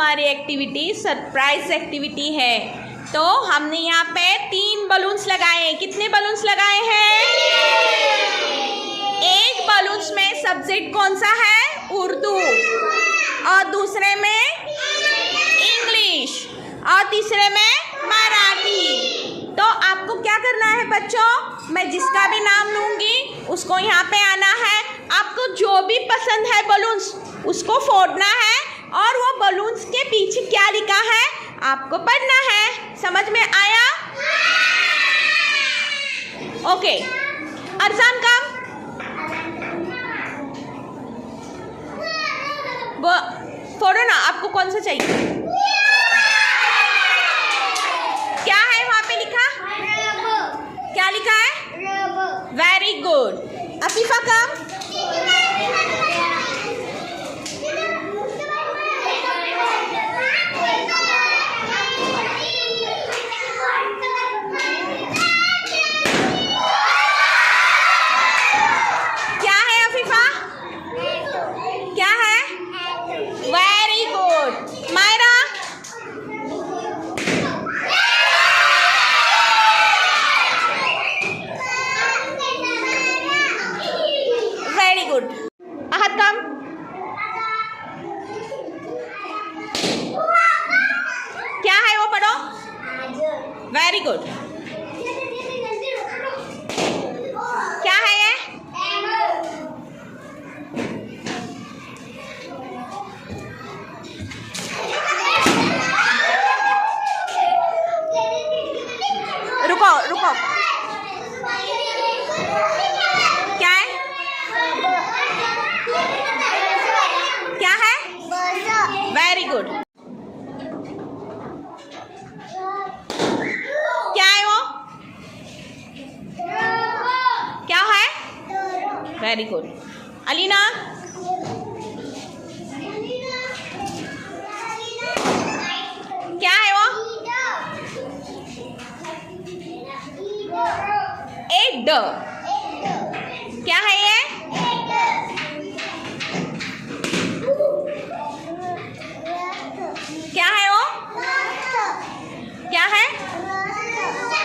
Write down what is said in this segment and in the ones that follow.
हमारी activity surprise activity है। तो हमने यहाँ पे 3 बलून्स लगाए हैं। कितने बलून्स लगाए हैं? एक बलून्स में सब्जेक्ट कौन सा है? उर्दू, और दूसरे में इंग्लिश, और तीसरे में मराठी। तो आपको क्या करना है बच्चों? मैं जिसका भी नाम लूँगी उसको यहाँ पे आना है। आपको जो भी पसंद है बलून्स उसको फोड़ना है, और वो बलून्स के पीछे क्या लिखा है आपको पढ़ना है। समझ में आया? ओके, अरसान कम वो फोड़ो ना। आपको कौन सा चाहिए? क्या है वहाँ पे लिखा? क्या लिखा है? Very good. अफीफा कम। क्या है अफीफा? क्या है? Very good. Myra? Very good. Ahad come. क्या है वो पढ़ो। Very good. क्या है ये? रुको रुको, क्या है? क्या है? Very good. क्या है वो? क्या है? Very good. अलीना? क्या है वो? एग। क्या है ये? क्या है वो? क्या है?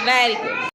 Very good.